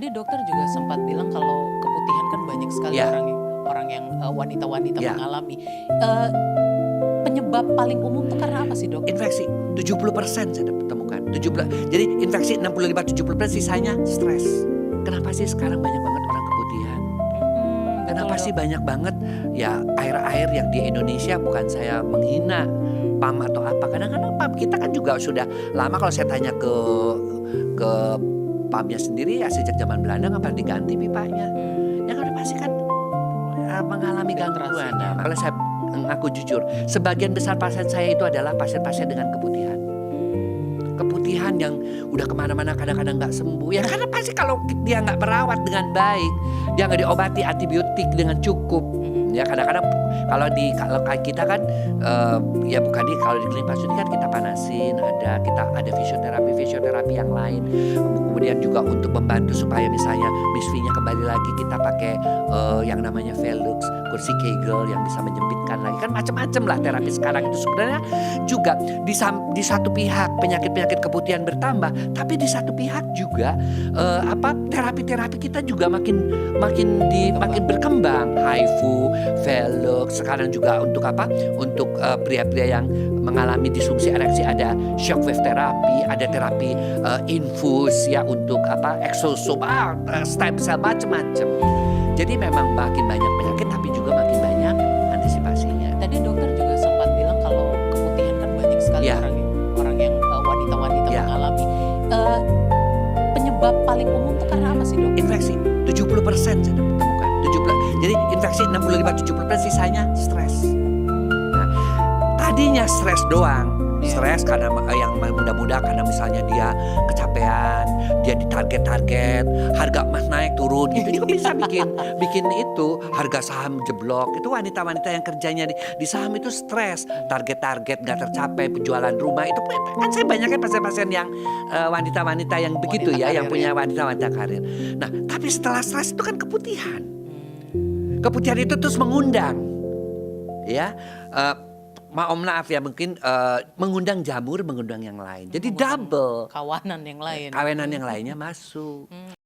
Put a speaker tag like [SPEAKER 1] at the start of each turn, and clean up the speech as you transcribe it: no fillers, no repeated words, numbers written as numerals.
[SPEAKER 1] Tadi dokter juga sempat bilang kalau keputihan kan banyak sekali
[SPEAKER 2] Ya,
[SPEAKER 1] orang yang wanita-wanita
[SPEAKER 2] ya.
[SPEAKER 1] mengalami. Penyebab paling umum tuh karena apa sih, Dok?
[SPEAKER 2] Infeksi 70% saya temukan. 70. Jadi infeksi 65-70%, sisanya stres. Kenapa sih sekarang banyak banget orang keputihan?
[SPEAKER 1] Betul,
[SPEAKER 2] Kenapa sih
[SPEAKER 1] Dok.
[SPEAKER 2] banyak banget ya air-air yang di Indonesia, bukan saya menghina PAM atau apa. Kadang-kadang PAM kita kan juga sudah lama, kalau saya tanya ke PAM-nya sendiri ya sejak zaman Belanda nggak pernah diganti pipanya. Yang udah pasti kan mengalami gangguan.
[SPEAKER 1] Filtrasinya.
[SPEAKER 2] Nah, kalau saya ngaku jujur, sebagian besar pasien saya itu adalah pasien-pasien dengan keputihan. Keputihan yang udah kemana-mana kadang-kadang nggak sembuh. Ya karena pasti kalau dia nggak merawat dengan baik, dia nggak diobati antibiotik dengan cukup. Ya kadang-kadang kalau kayak kita kan ya bukan kalau di klinik Pak Sudi kan kita panasin, ada fisioterapi yang lain. Kemudian juga untuk membantu supaya misalnya Miss V-nya kembali lagi, kita pakai yang namanya Velux, kursi Kegel yang bisa menjepitkan lagi. Kan macam-macam lah terapi sekarang itu sebenarnya juga di satu pihak penyakit-penyakit keputihan bertambah, tapi di satu pihak juga terapi-terapi kita juga makin berkembang. HIFU, Velux, sekarang juga untuk untuk pria-pria yang mengalami disfungsi ereksi ada shockwave terapi, ada terapi infus ya untuk exosome, stem cell, macam-macam. Jadi memang makin banyak penyakit tapi juga makin banyak antisipasinya.
[SPEAKER 1] Tadi dokter juga sempat bilang kalau keputihan kan banyak sekali
[SPEAKER 2] Ya.
[SPEAKER 1] orang yang wanita-wanita
[SPEAKER 2] Ya.
[SPEAKER 1] mengalami. Penyebab paling umum tuh karena apa sih, Dok?
[SPEAKER 2] Infeksi 70% saya temukan. 70. Jadi infeksi 65-70%, sisanya stres. Nah, tadinya stres doang. Stres karena yang muda-muda karena misalnya dia kecapean, dia ditarget-target, harga emas naik turun, itu juga bisa bikin itu harga saham jeblok. Itu wanita-wanita yang kerjanya di saham itu stres, target-target nggak tercapai, penjualan rumah itu kan saya banyaknya pasien-pasien yang wanita-wanita yang begitu
[SPEAKER 1] Wanita
[SPEAKER 2] ya, yang
[SPEAKER 1] karir
[SPEAKER 2] punya
[SPEAKER 1] ya.
[SPEAKER 2] wanita-wanita karir. Nah, tapi setelah stres itu kan keputihan. Keputihan itu terus mengundang, ya. Maaf ya, mungkin mengundang jamur, mengundang yang lain. Jadi double.
[SPEAKER 1] Kawanan yang lain.
[SPEAKER 2] Kawenan yang lainnya masuk.